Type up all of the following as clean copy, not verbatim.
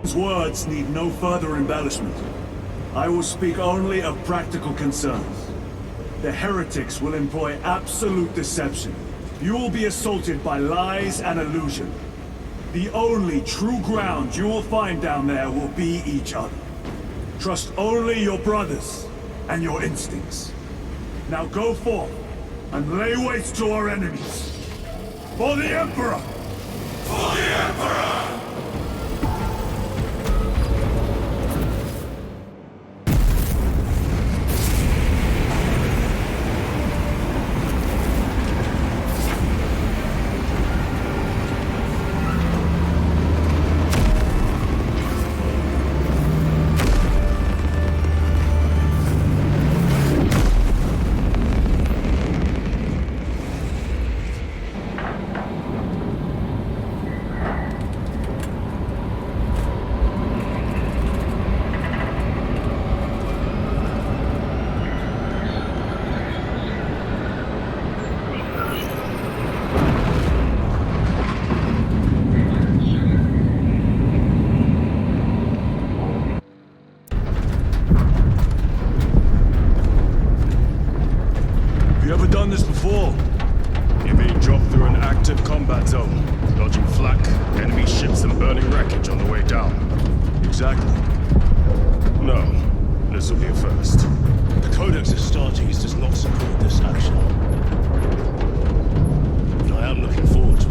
His words need no further embellishment. I will speak only of practical concerns. The heretics will employ absolute deception. You will be assaulted by lies and illusion. The only true ground you will find down there will be each other. Trust only your brothers and your instincts. Now go forth and lay waste to our enemies. For the Emperor! For the Emperor! You're being dropped through an active combat zone, dodging flak, enemy ships and burning wreckage on the way down. Exactly. No, this will be a first. The Codex Astartes does not support this action. But I am looking forward to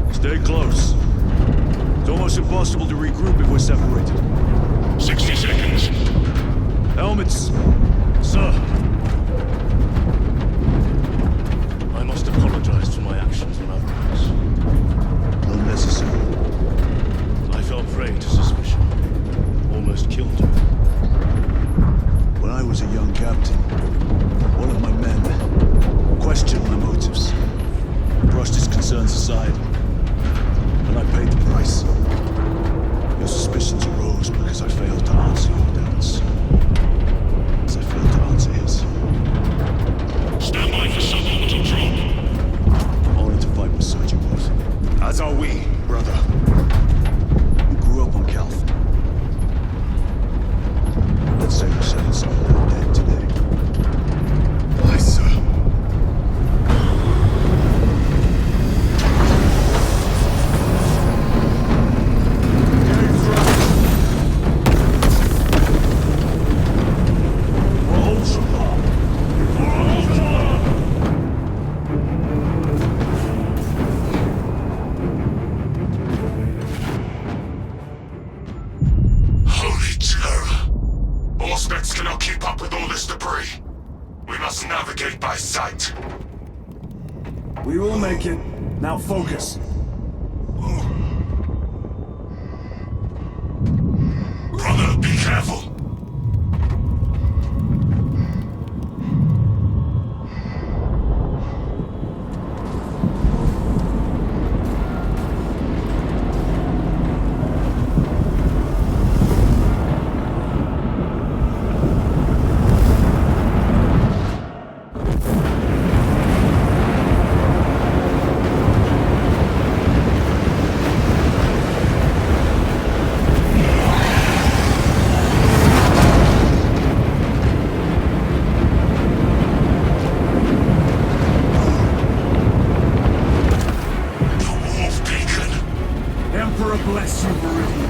it. Stay close. It's almost impossible to regroup if we're separated. 60 seconds. Helmets! Sir! I must apologize for my actions on Avernus. Unnecessary. I fell prey to suspicion. Almost killed you. When I was a young captain, one of my men questioned my motives, brushed his concerns aside, and I paid the price. Your suspicions arose because I failed to answer your doubts. As I failed to answer his. Stand by for suborbital drop. Only to fight beside you both. As are we, brother. We grew up on Calth. Let's say we settled some of that dead today. Aye, sir. Auspex cannot keep up with all this debris. We must navigate by sight. We will make it. Now focus. Brother, be careful. Emperor bless you, Meridian.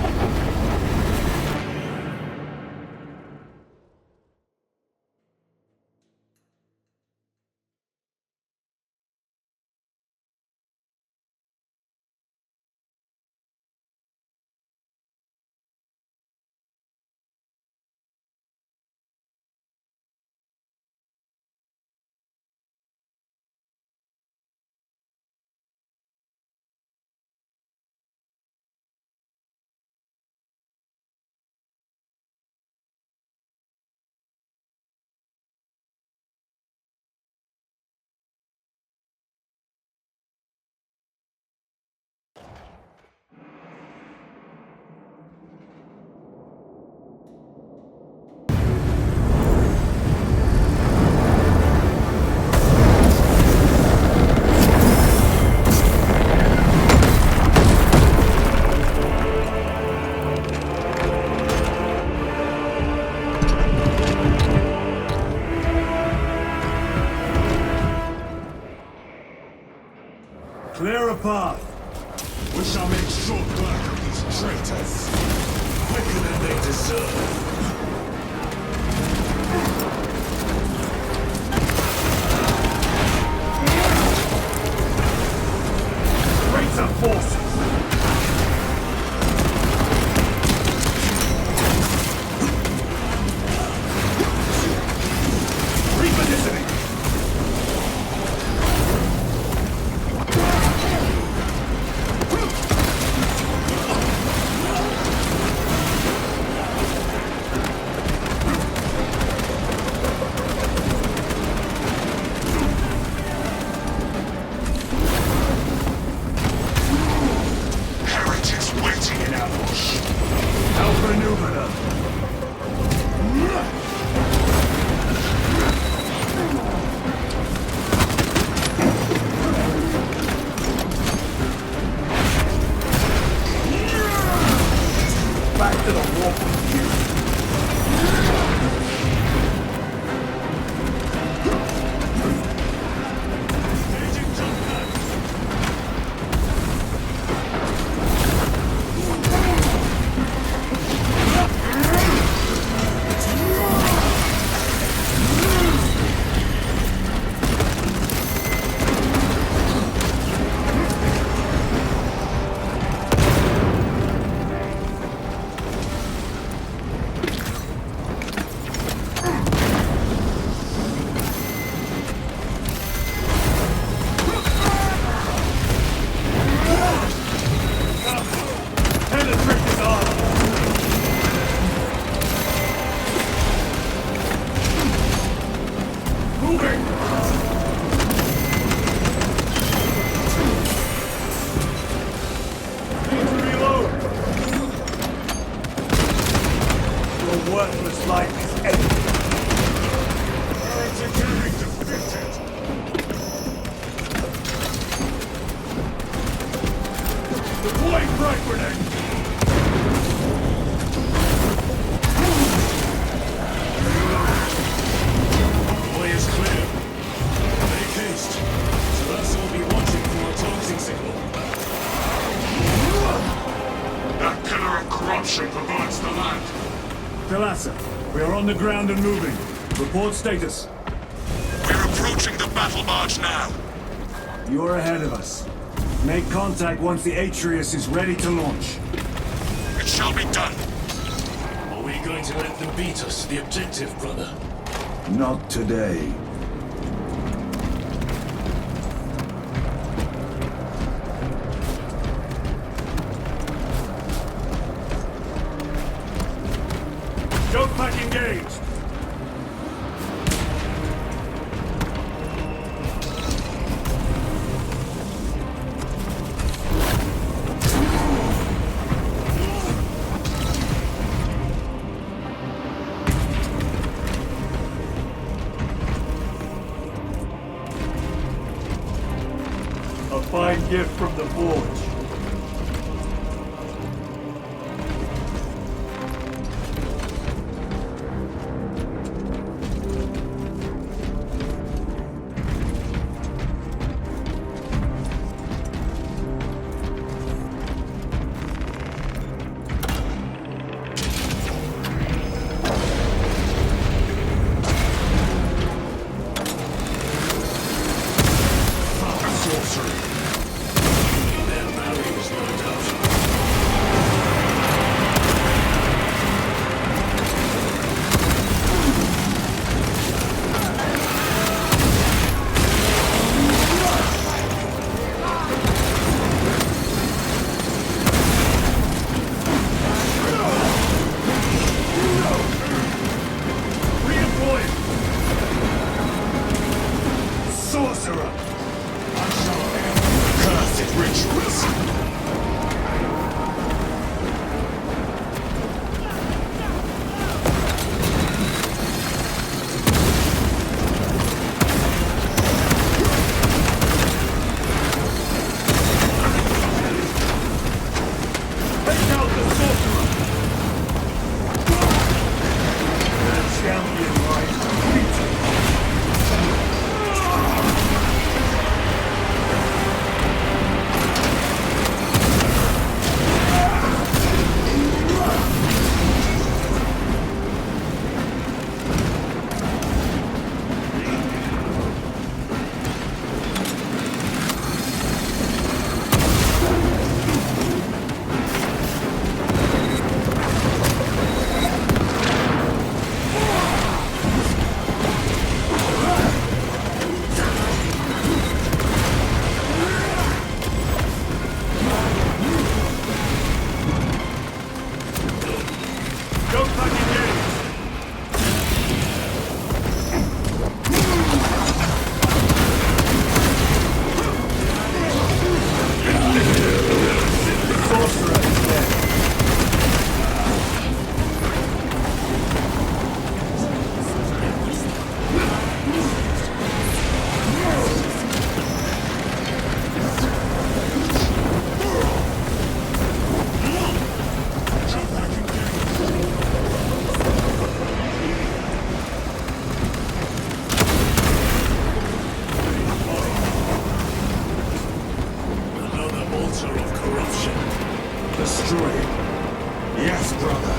path. We shall make short work of these traitors. Quicker than they deserve. Traitor forces! Repositioning! Heretics waiting in ambush. Outmaneuver them! Back to the wall with you! Staging jump pad. Penetrate his armor! Moving! Need to reload! Your worthless life is ended! Heretic enemy defeated. Deploy frag grenade! Way is clear. Make haste. Celeste will be watching for a targeting signal. That pillar of corruption provides the land. Thalassa, we are on the ground and moving. Report status. We're approaching the battle barge now. You're ahead of us. Make contact once the Atreus is ready to launch. It shall be done. Are we going to let them beat us to the objective, brother? Not today. Joke pack engaged! A fine gift from the forge. Sorcery. Their Destroy it. Yes, brother.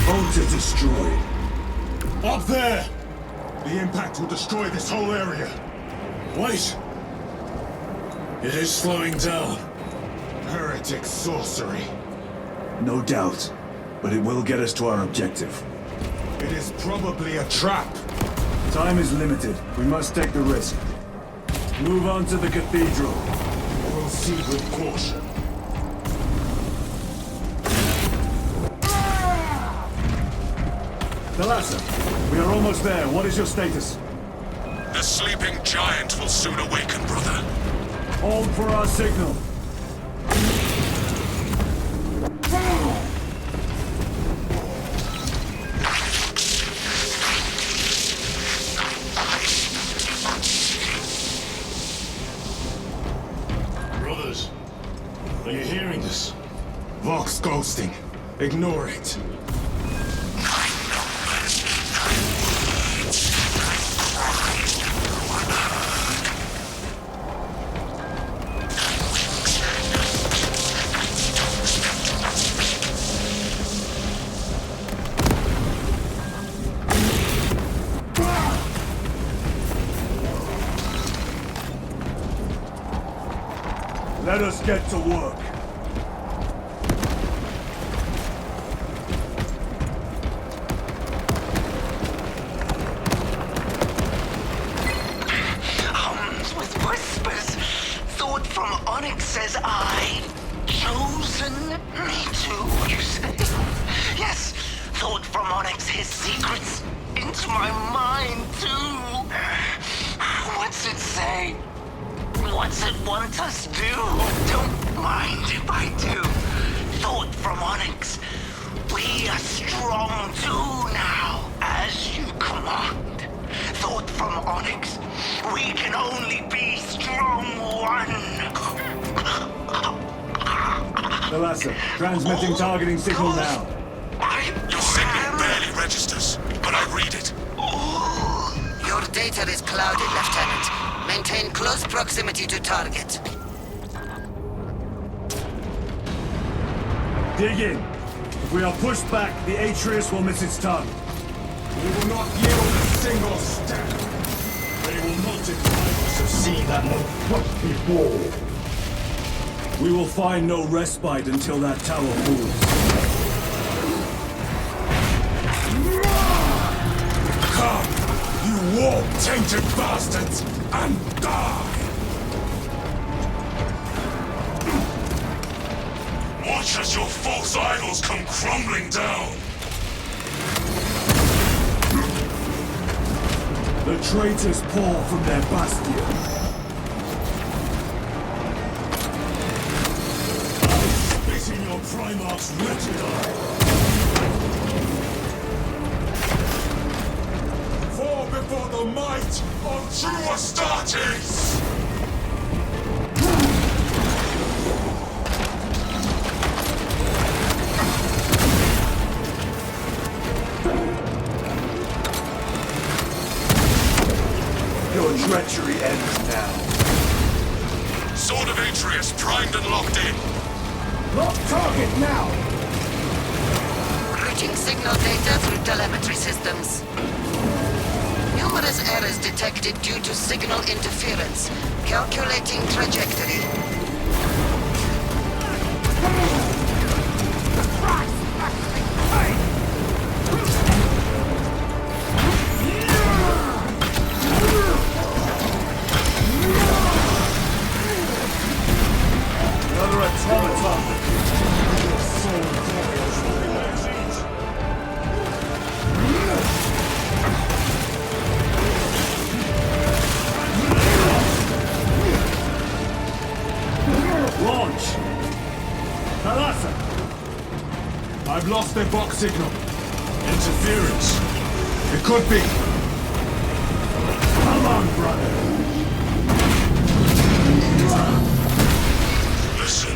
Bolter destroyed. Up there! The impact will destroy this whole area. Wait! It is slowing down. Heretic sorcery. No doubt, but it will get us to our objective. It is probably a trap. Time is limited. We must take the risk. Move on to the cathedral. Proceed with caution. Thalassa, we are almost there. What is your status? The sleeping giant will soon awaken, brother. Hold for our signal. Brothers, are you hearing this? Vox ghosting. Ignore it. Let us get to work. Hums with whispers. Thought from Onyx says I. Chosen me too, you say? Yes, thought from Onyx his secrets into my mind too. What's it say? What's it want us to do? Don't mind if I do. Thought from Onyx. We are strong too now, as you command. Thought from Onyx. We can only be strong one. Thalassa, transmitting targeting signal now. Your signal barely registers, but I read it. Your data is clouded, Lieutenant. Maintain close proximity to target. Dig in. If we are pushed back, the Atreus will miss its target. We will not yield a single step. They will not deprive us of seeing that motherfucker before. We will find no respite until that tower moves. Come, you warp-tainted bastards, and die! Watch as your false idols come crumbling down. The traitors pour from their bastion. Spit in your Primarch's wretched eye! Fall before the might of true Astartes! Your treachery ends now. Sword of Atreus primed and locked in. Lock target now! Routing signal data through telemetry systems. Numerous errors detected due to signal interference. Calculating trajectory. Another automaton. Launch! Thalassa! I've lost their box signal. Interference. It could be. Come on, brother! Listen.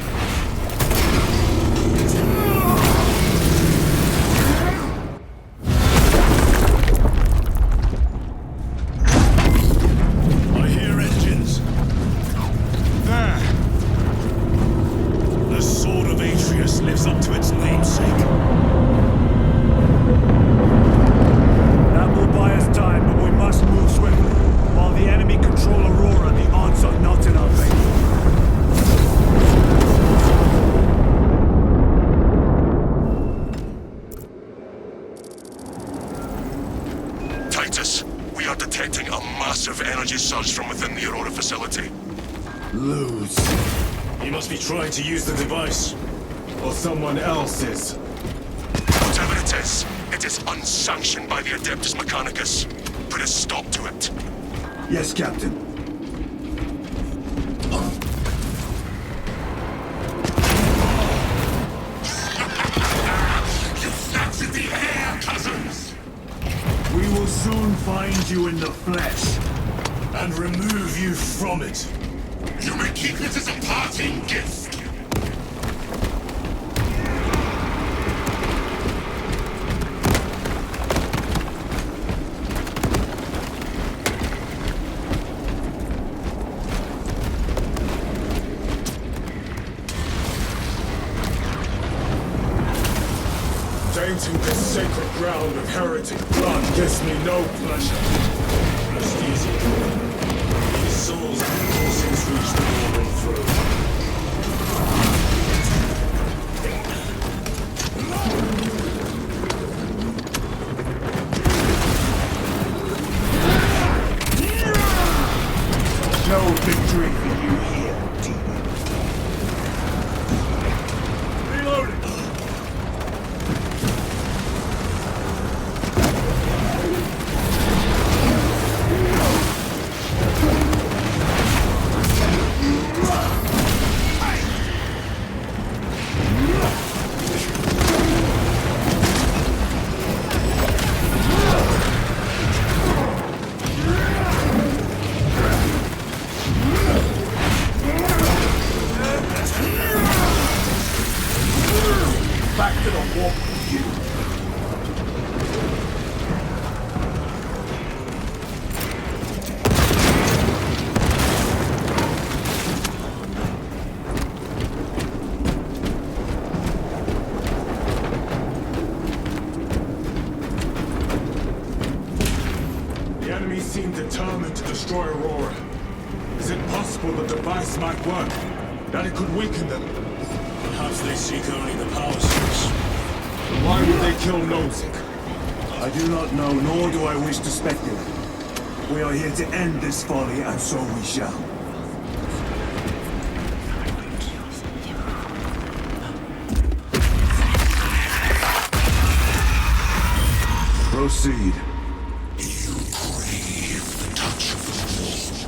Titus, we are detecting a massive energy surge from within the Aurora facility. Lose. He must be trying to use the device. Or someone else is. Whatever it is unsanctioned by the Adeptus Mechanicus. Put a stop to it. Yes, Captain. You snatched at the air, cousins! We will soon find you in the flesh. And remove you from it. You may keep it as a parting gift. Tainting this sacred ground of heretic blood gives me no pleasure. Rest easy. These souls have long since reached the moral throne. No victory for you here, demon. Reloading! Back to the walk with you. The enemy seem determined to destroy Aurora. Is it possible the device might work? That it could weaken them? Perhaps they seek only the power source. Then why would they kill Nozick? I do not know, nor do I wish to speculate. We are here to end this folly, and so we shall. Proceed. You crave the touch of the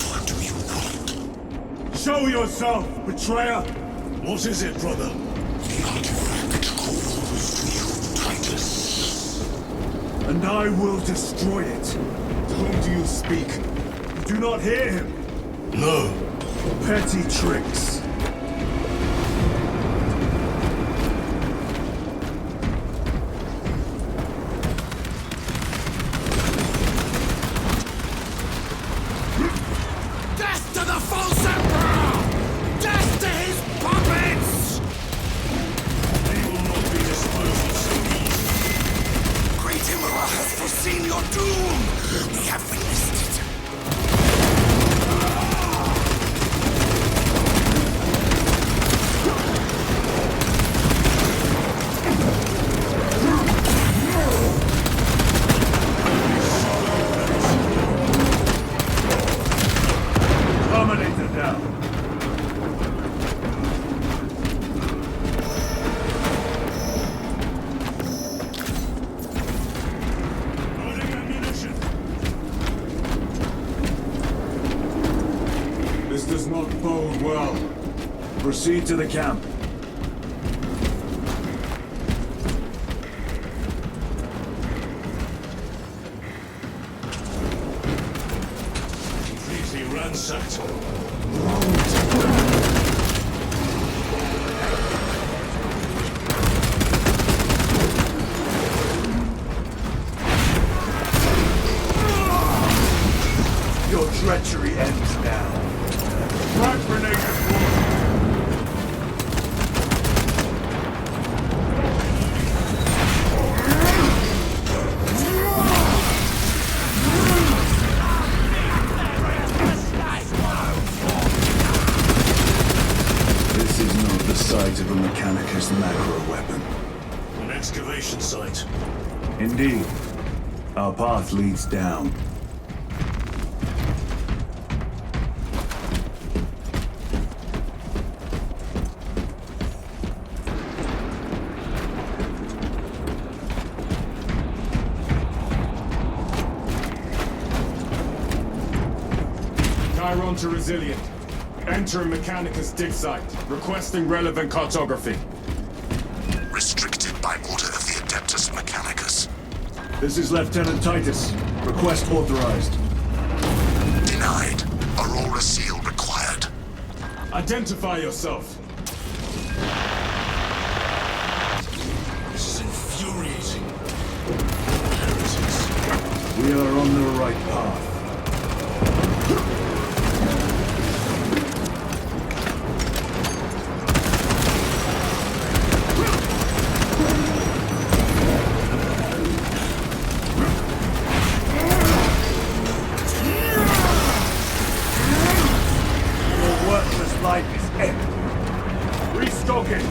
Lord, do you not? Show yourself, betrayer! What is it, brother? The artifact calls to you, Titus. And I will destroy it. To whom do you speak? You do not hear him. No. Petty tricks. Death to the false emperor! Death to his puppets! They will not be disposed of so easily. Great Emperor has foreseen your doom! We have witnessed it. Dominator down. Loading ammunition. This does not bode well. Proceed to the camp. Completely ransacked. Your treachery ends now. Frag grenade deployed. This is not the site of a Mechanicus macro weapon. An excavation site. Indeed. Our path leads down. Chiron to Resilient. Enter Mechanicus dig site. Requesting relevant cartography. Restricted by order of the Adeptus Mechanicus. This is Lieutenant Titus. Request authorized. Denied. Aurora seal required. Identify yourself. This is infuriating. Heretics. We are on the right path. Your worthless life is empty. Restocking.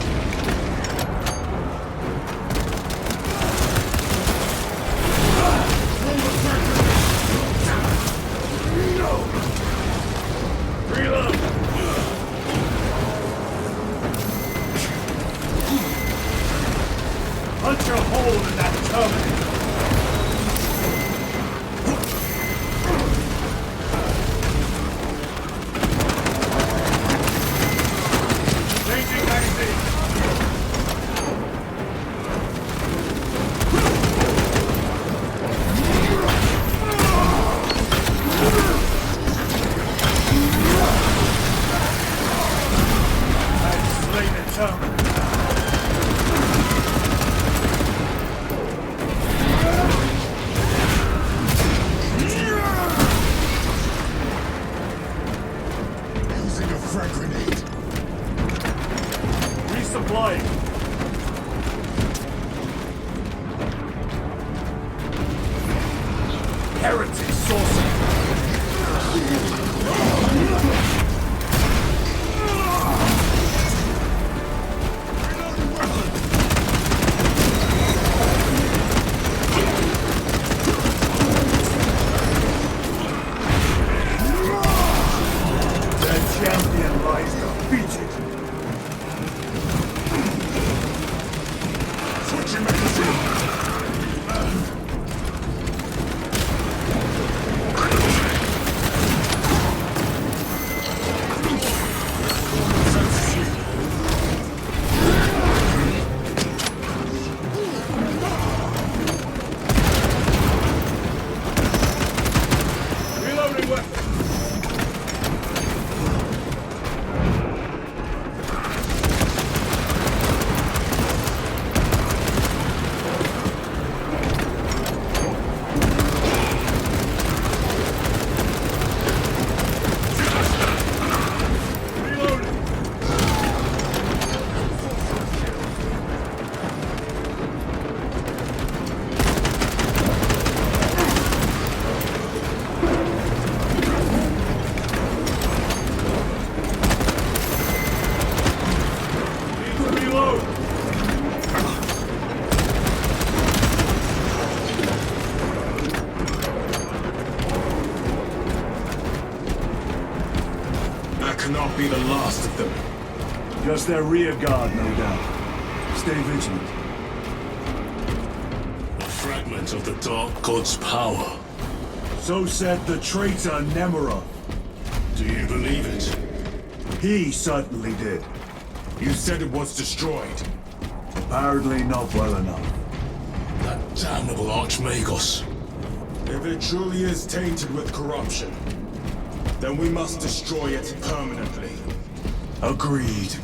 Punch a hole in that terminal! Changing magazine! I've slain a terminal! Using a frag grenade. Resupplying! Heretic sorcerer! The champion lies defeated! Switching magazine. Reloading weapon! Reloading! Need to reload! That cannot be the last of them. Just their rear guard, no doubt. Stay vigilant. A fragment of the Dark God's power. So said the traitor Nemerov. Do you believe it? He certainly did. You said it was destroyed. Apparently not well enough. That damnable Archmagos. If it truly is tainted with corruption, then we must destroy it permanently. Agreed.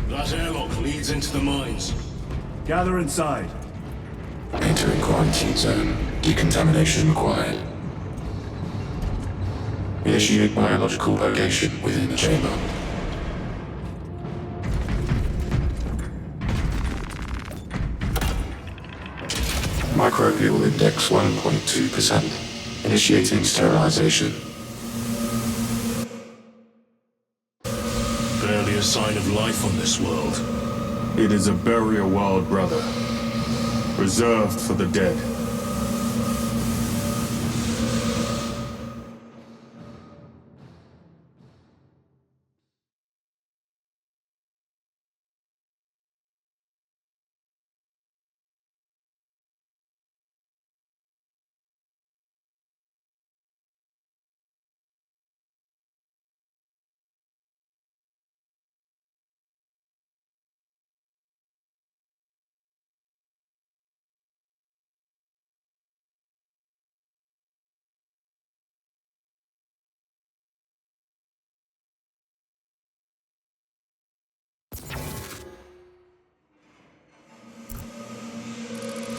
That airlock leads into the mines. Gather inside. Entering quarantine zone. Decontamination required. Initiate biological purgation within the chamber. Microbial index 1.2%. Initiating sterilization. Barely a sign of life on this world. It is a burial world, brother. Reserved for the dead.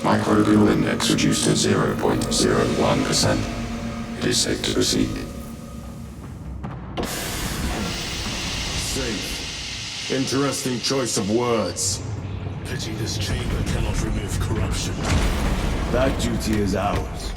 Microbial index reduced to 0.01%. It is safe to proceed. Safe. Interesting choice of words. Pity this chamber cannot remove corruption. That duty is ours.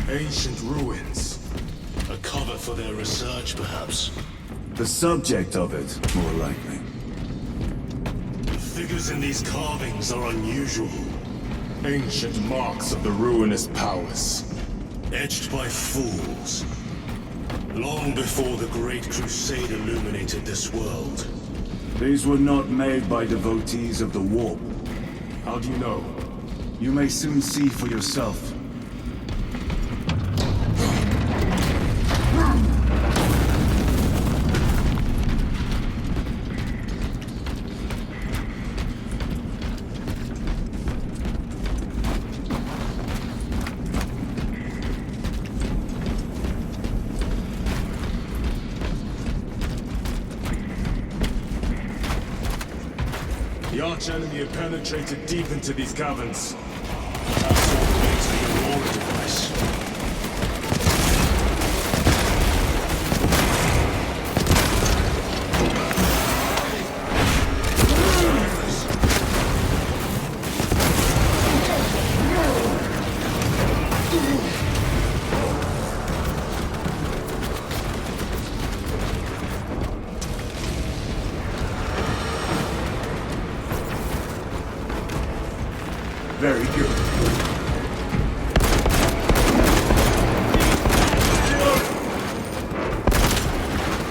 Ancient ruins. A cover for their research, perhaps. The subject of it, more likely. The figures in these carvings are unusual. Ancient marks of the ruinous powers. Etched by fools. Long before the Great Crusade illuminated this world. These were not made by devotees of the warp. How do you know? You may soon see for yourself. The arch-enemy had penetrated deep into these caverns. Perhaps all makes the Aurora device. Very good.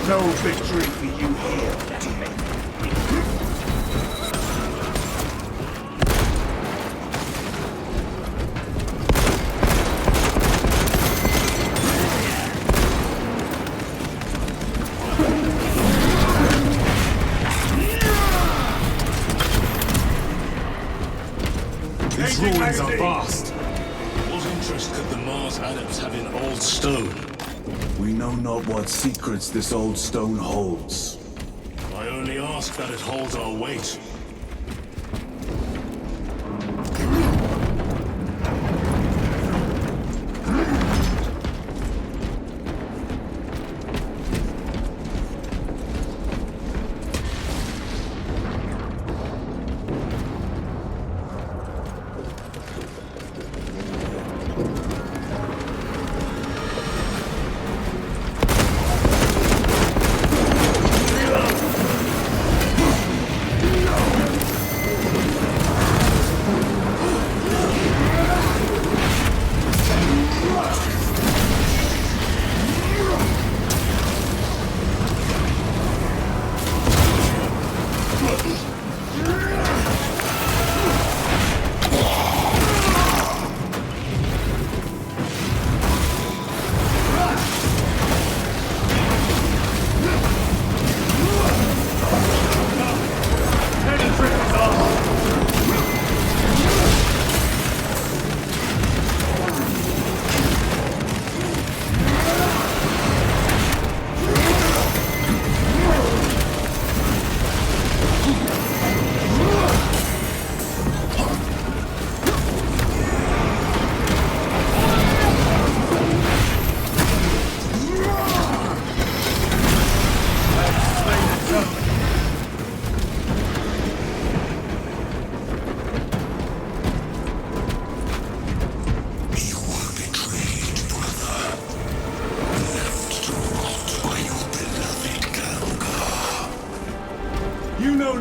No victory for you here. These ruins are vast. What interest could the Mars adepts have in old stone? We know not what secrets this old stone holds. I only ask that it holds our weight. No!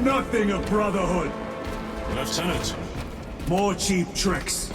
nothing of brotherhood. Lieutenant, More cheap tricks.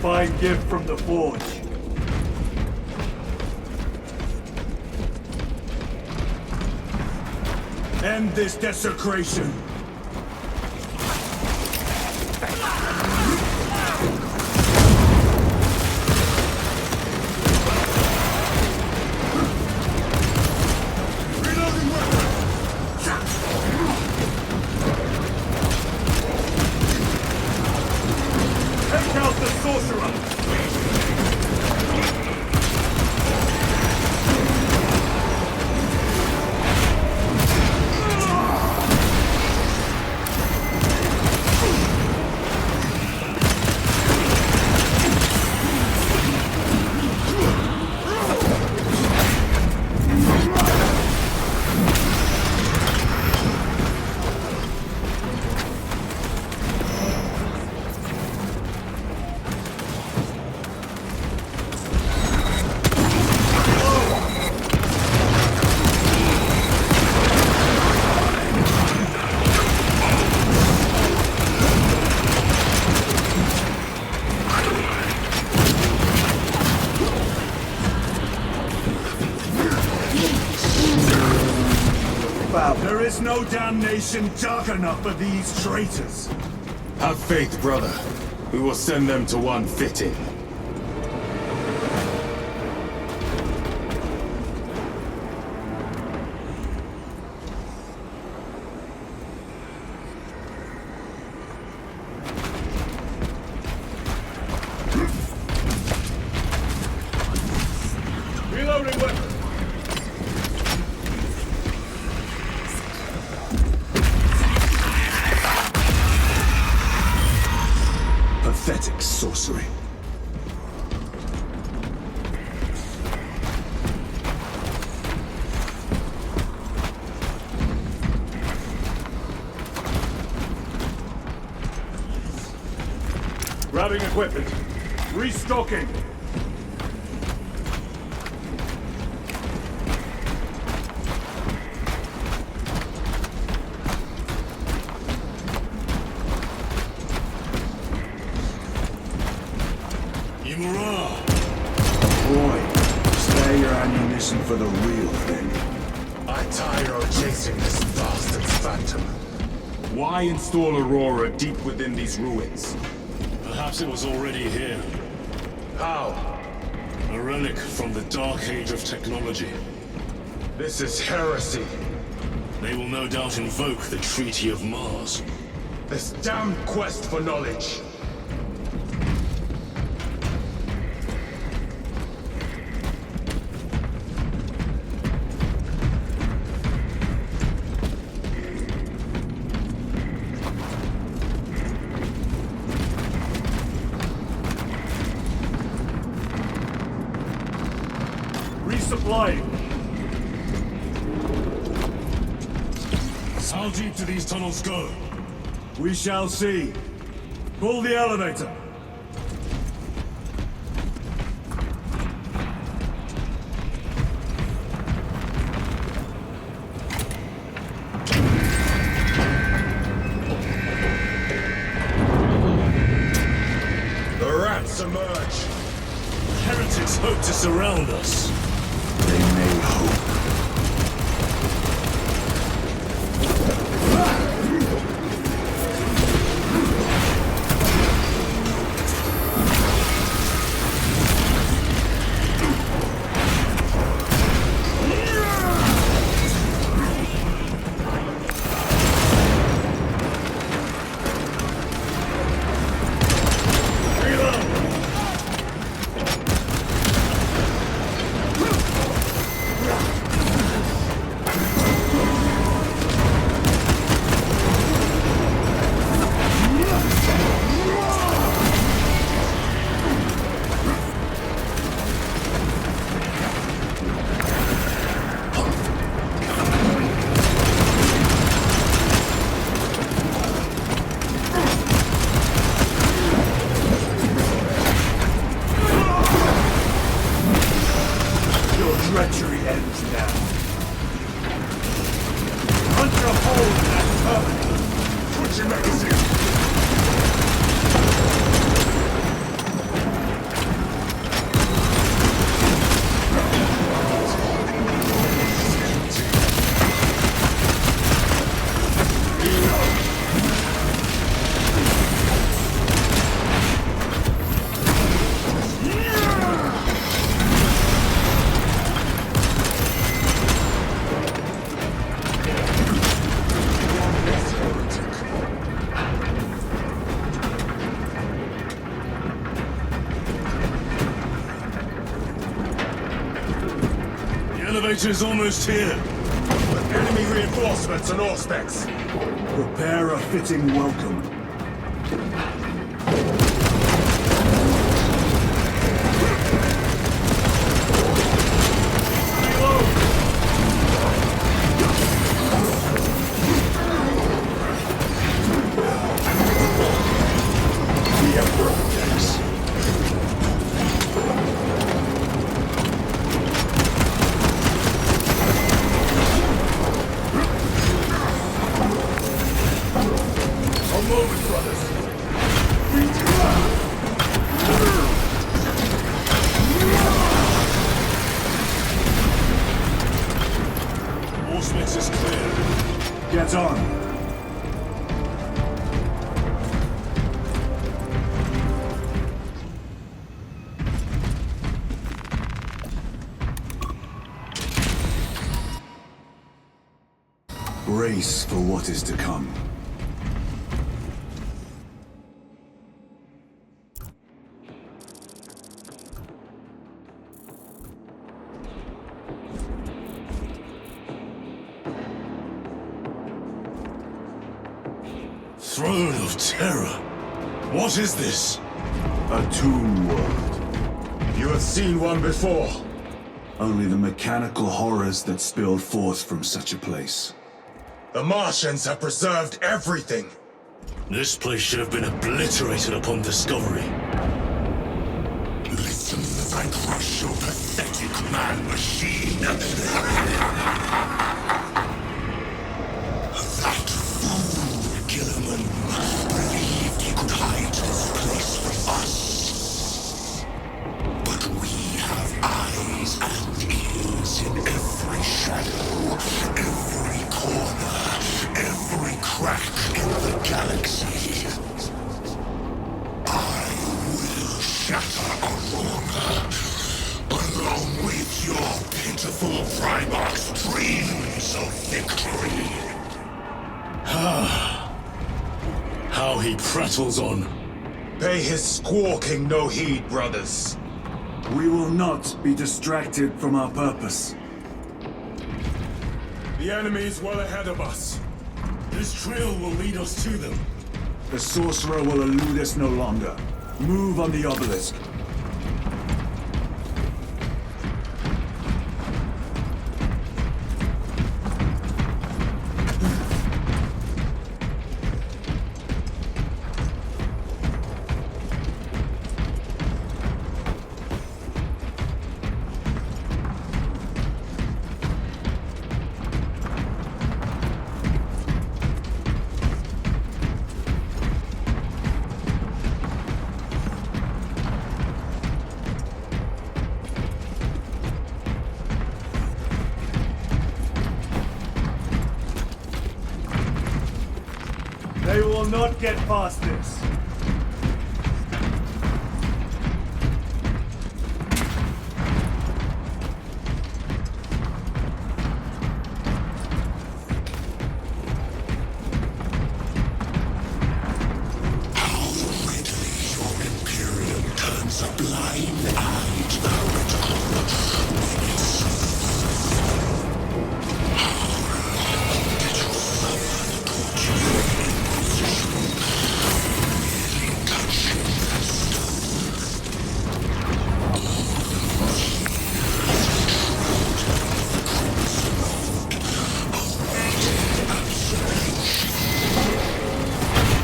Fine gift from the forge. End this desecration. There is no damnation dark enough for these traitors. Have faith, brother. We will send them to one fitting. Reloading weapon. Pathetic sorcery. Grabbing equipment. Restocking. Boy, spare your ammunition for the real thing. I tire of chasing this bastard's phantom. Why install Aurora deep within these ruins? Perhaps it was already here. How? A relic from the Dark Age of technology. This is heresy. They will no doubt invoke the Treaty of Mars. This damn quest for knowledge. Resupplying. How deep do these tunnels go? We shall see. Pull the elevator. The rats emerge. Heretics hope to surround us. They may hope. Treachery ends now. Punch a hole in that turret! Put your magazine! The elevator's almost here. Enemy reinforcements and Auspex. Prepare a fitting welcome. The Emperor attacks. Auspex is clear. Get on. Brace for what is to come. Throne of Terror. What is this? A tomb world. You have seen one before. Only the mechanical horrors that spilled forth from such a place. The Martians have preserved everything. This place should have been obliterated upon discovery. Listen as I crush your pathetic man machine. That fool, Gilliman, believed he could hide this place from us. But we have eyes and ears in every shadow, every corner, every crack in the galaxy. I will shatter Aurora. beautiful Primarch's dreams of victory. How he prattles on. Pay his squawking no heed, brothers. We will not be distracted from our purpose. The enemy's well ahead of us. This trail will lead us to them. The sorcerer will elude us no longer. Move on the obelisk. They will not get past this.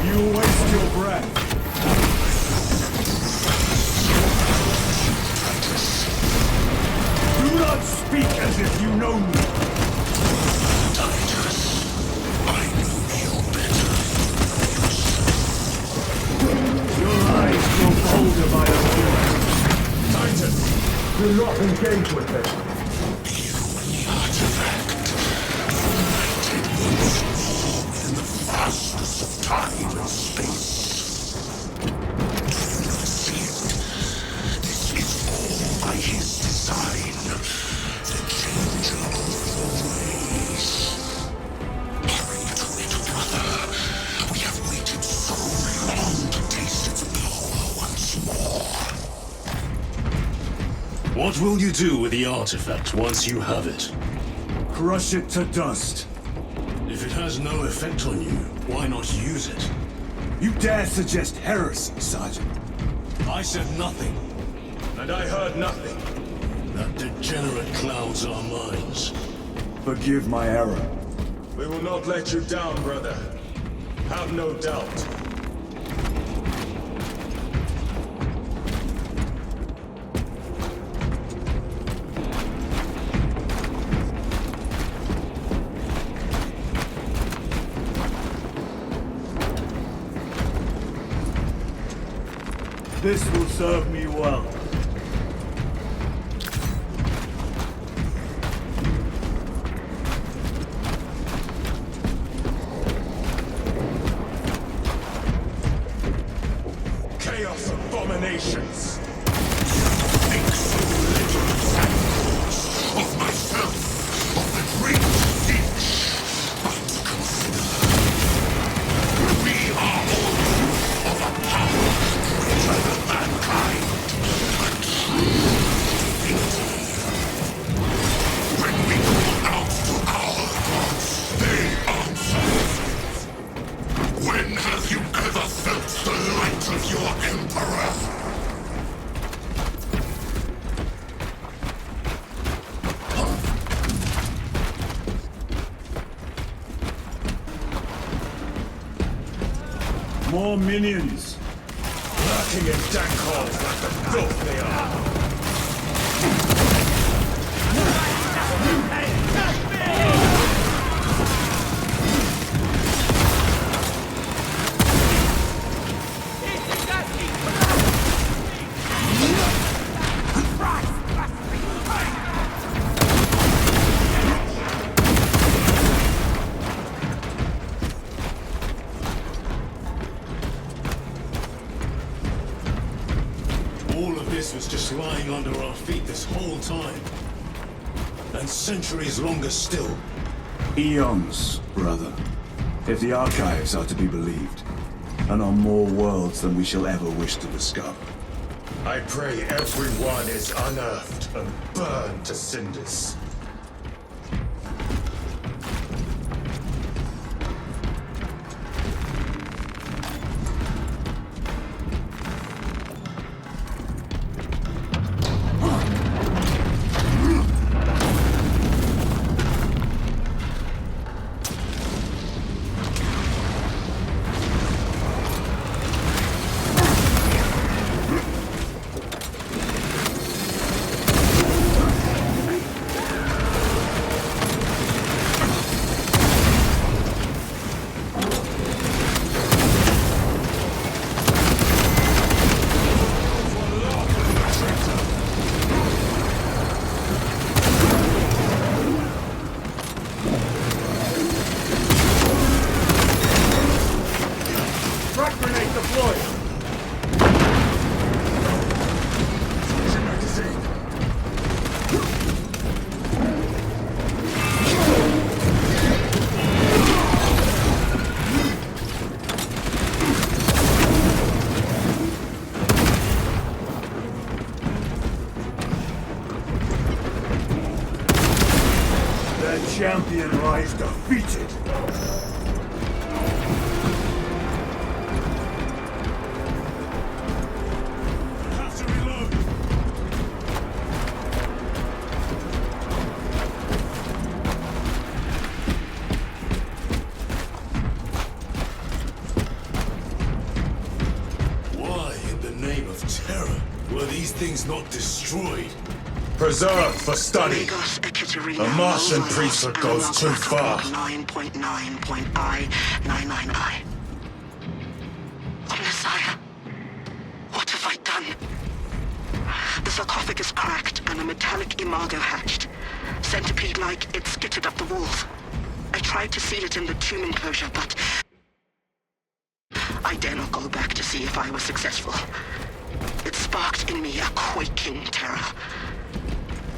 You waste your breath. Do not speak as if you know me. Your eyes grow colder by the moment. Titan! Do not engage with them. Fastness of time and space. Do not see it. This is all by his design. The changer of the ways. Hurry to it, brother. We have waited so long to taste its power once more. What will you do with the artifact once you have it? Crush it to dust. If it has no effect on you, why not use it? You dare suggest heresy, Sergeant? I said nothing. And I heard nothing. That degenerate clouds our minds. Forgive my error. We will not let you down, brother. Have no doubt. This will serve me well. Chaos abominations! Think so little of myself, of the great ditch. But consider, we are all proof of a power greater than mankind. A true divinity. When we call out to our gods, they answer. When have you ever felt the light of your emperor? More minions. Lurking in dank holes like the filth they are. All of this was just lying under our feet this whole time. And centuries longer still. Eons, brother. If the archives are to be believed. And on more worlds than we shall ever wish to discover. I pray everyone is unearthed and burned to cinders. Champion lies defeated. Have to reload. Why, in the name of terror, were these things not destroyed? Preserved for study. The Martian priesthood goes too far. 9.9.I. Messiah, what have I done? The sarcophagus cracked and a metallic imago hatched. Centipede-like, it skittered up the walls. I tried to seal it in the tomb enclosure, but I dare not go back to see if I was successful. It sparked in me a quaking terror.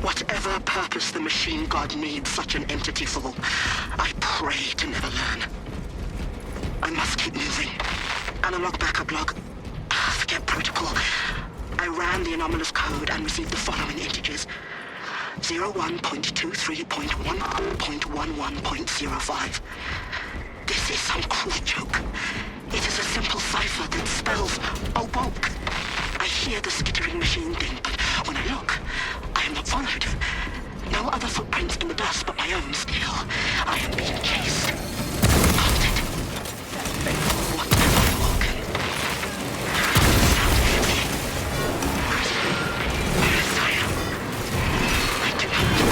Whatever purpose the machine god needs such an entity for, I pray to never learn. I must keep moving. Analog backup log. Forget protocol. I ran the anomalous code and received the following integers. 01.23.1.11.05. This is some cruel joke. It is a simple cipher that spells awoke. I hear the skittering machine ding, but when I look, I am not followed. No other footprints in the dust but my own still. I am being chased. Haunted. What have I woken? Sound heavy. Where is Messiah? I do not know.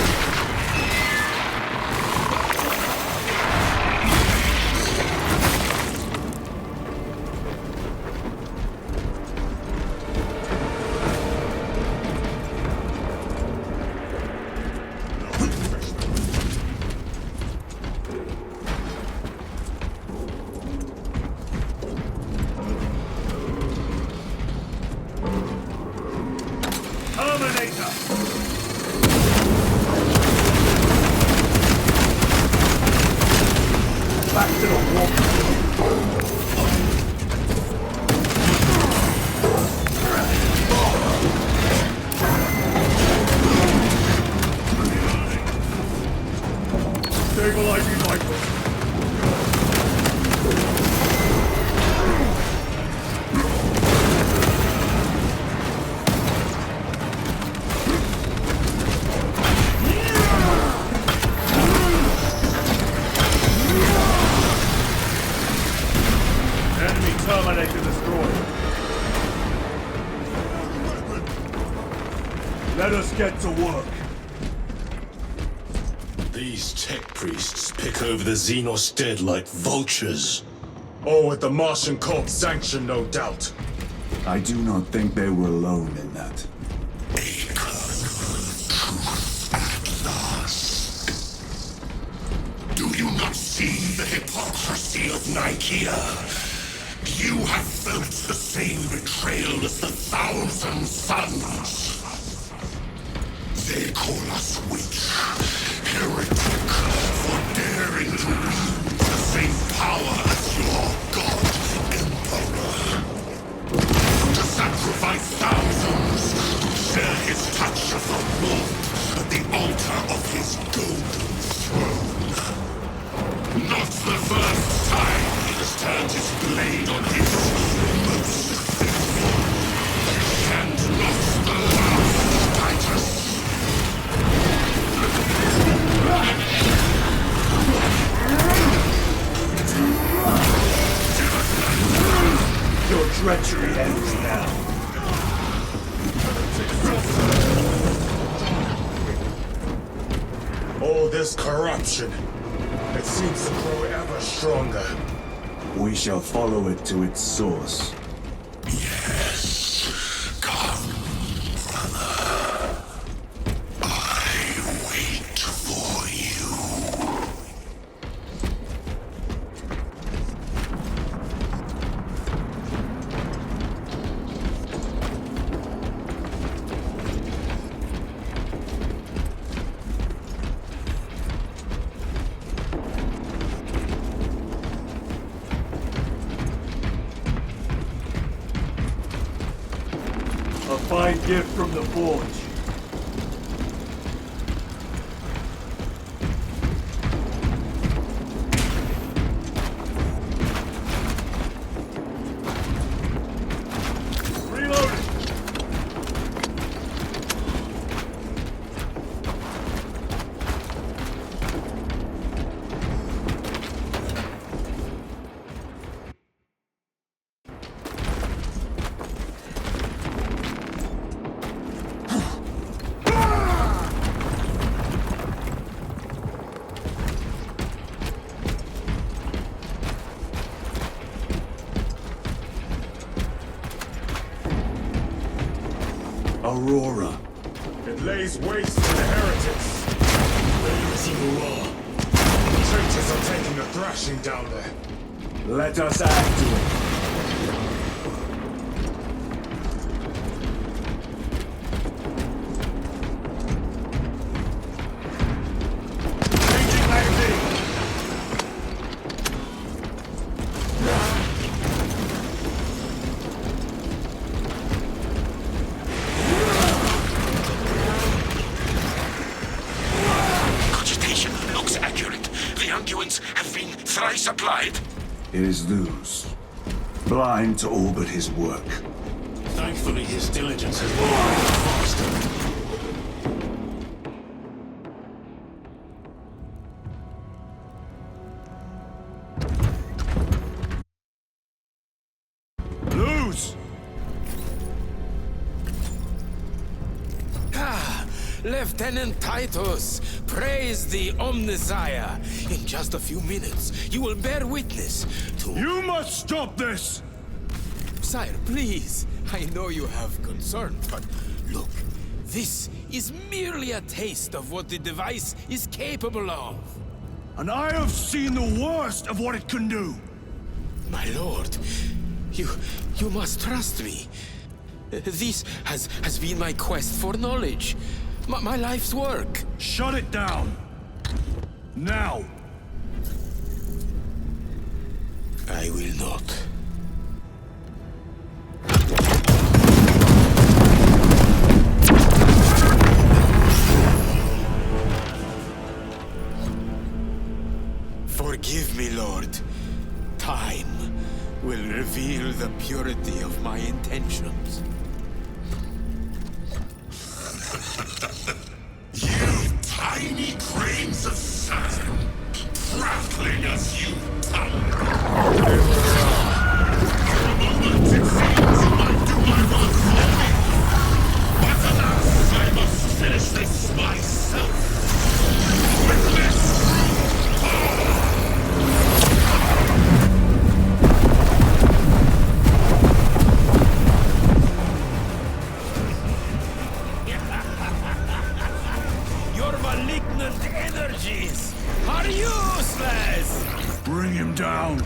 Stabilizing rifle. Enemy Terminator destroyed. Let us get to work. These tech priests pick over the Xenos dead like vultures. All with the Martian Corp's sanction, no doubt. I do not think they were alone in that. At last. Do you not see the hypocrisy of Nicaea? You have felt the same betrayal as the Thousand Suns. They call us witch, heretic, for daring to wield the same power as your god, Emperor. To sacrifice thousands, to share his touch of the blood at the altar of his golden throne. Not the first time he has turned his blade on his most faithful. And not the last, Titus. Your treachery ends now. All this corruption, it seems to grow ever stronger. We shall follow it to its source. Yes. Come, brother. I wait for you. A fine gift from the forge. Reloading! Aurora. It lays waste to the heretics. They're using raw. The trenches are taking a thrashing down there. Let us add to it. Changing magazine. Cogitation looks accurate. The unguents have been thrice applied. It is Luz. Blind to all but his work. Thankfully, his diligence has been faster. Luz! Lieutenant Titus, praise the Omnisire. In just a few minutes, you will bear witness to... You must stop this! Sire, please. I know you have concern, but look, this is merely a taste of what the device is capable of. And I have seen the worst of what it can do! My lord, you must trust me. This has been my quest for knowledge. My life's work. Shut it down! Now! I will not. Forgive me, Lord. Time will reveal the purity of my intentions. You tiny grains of sand, prattling as you tongue. For a moment it seems you might do my work for me. But alas, I must finish this myself. With this Your malignant energies are useless! Bring him down!